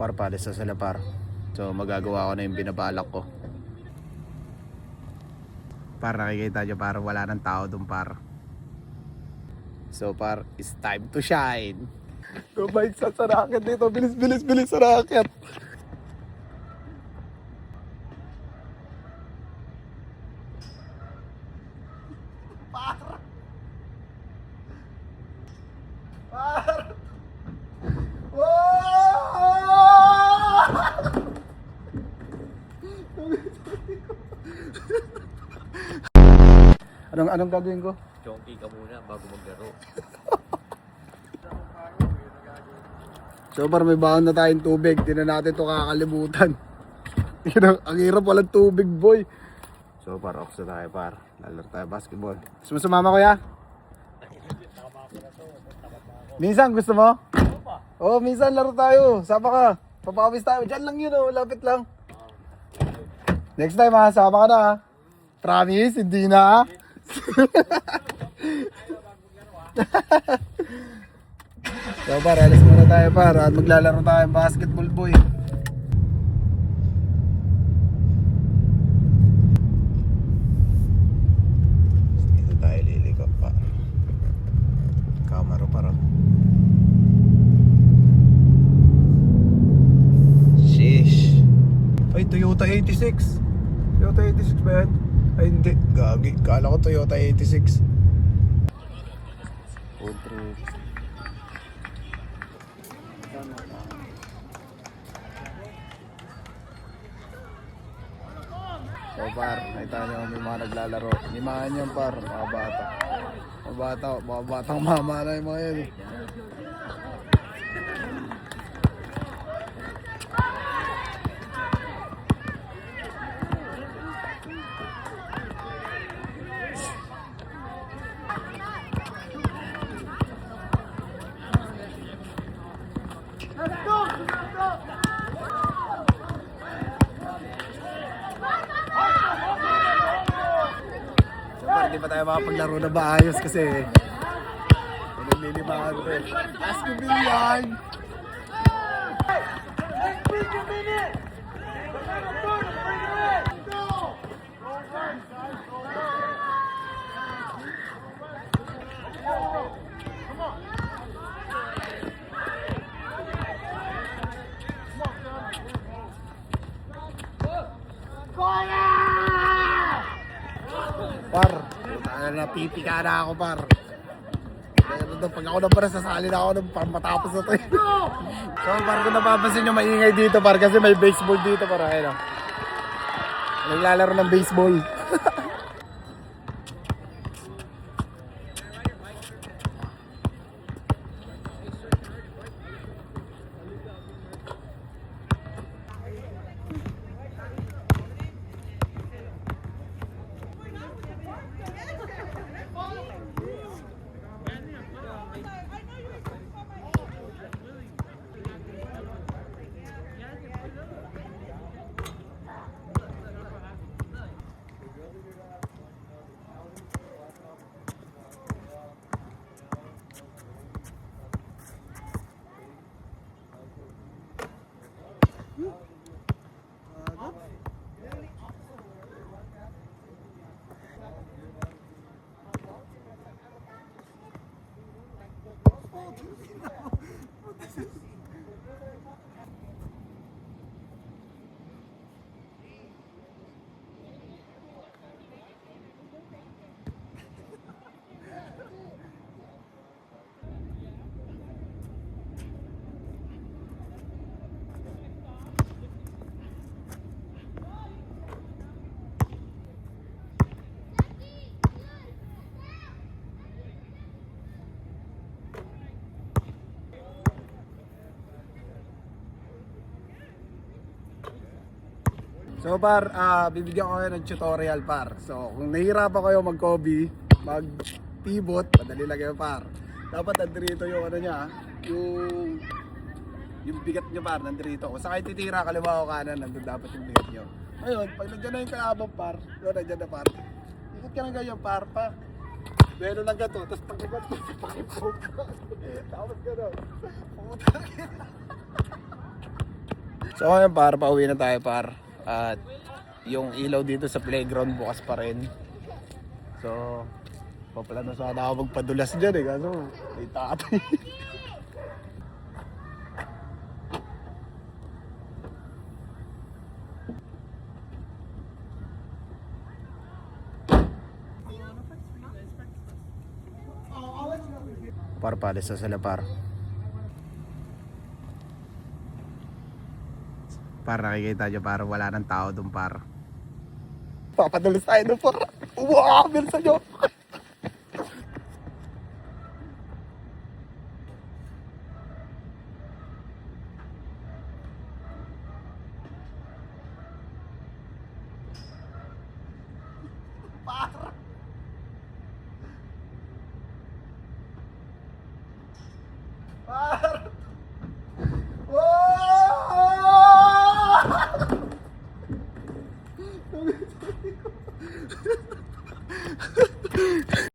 Par, palis na sila par. So magagawa ko na yung binabalak ko. Par, nakikita nyo par, wala nang tao dun par. So par, it's time to shine. Go bike sa racket dito, bilis bilis bilis sa racket. Par! Par! Anong gagawin ko? Chonky ka muna bago maglaro. So par, may baon na tayong tubig. Di na natin ito kakalimutan. Ang hirap walang tubig boy. So par, off na tayo par. Lalaro tayo basketball. Gusto mo sumama kuya? Minsan gusto mo? Oo, minsan laro tayo. Sama ka. Papawis tayo. Diyan lang yun oh, lapit lang. Next time ha, sama ka na ha. Promise, hindi na ha. So par, alis muna tayo par. At maglalaro tayo basketball boy. Dito tayo lilikot pa. Kamaro para. Sheesh. Ay, Toyota 86. Toyota 86 ba yan? Ay hindi, gagi. Kala ko Toyota 86. Food trip. So par, nakita nyo may mga naglalaro. Limahan yan par, mga bata. Mga batang mama na yung mga yan. Hindi pa tayo makapaglaro na maayos kasi nililimahan ko eh. Ask me yan! Par, napipika na ako par. Pag ako na para sasali na ako para matapos na to. So par, kung napapansin nyo maingay dito par kasi may baseball dito par. Ayun o. Naglalaro ng baseball. So par, bibigyan ko kayo ng tutorial par. So kung nahihirapan kayo mag-Kobe, mag-pivot, madali lang yun par. Dapat nandito yung ano niya, yung bigat niya par, nandito. Kung saan kayo titira, kaliwa o kanan, nandun dapat yung bigat niyo. Ngayon, pag nandiyan na yung kaabang par, yun, nandiyan na par. Ikot ka ng ganyan par pa. Meron lang gato, tapos pag-ibat ko, pakipog ka. Tapos gano'n. Pumutang So ngayon par, pauwi na tayo par. At yung ilaw dito sa playground bukas pa rin. So, paplano sana ako magpadulas dyan eh. Kaso, may tatay. Par, palis na sila par. Par, nakikita nyo par, wala nang tao dun par. Papadulas tayo dun par. Wow, bilisan nyo.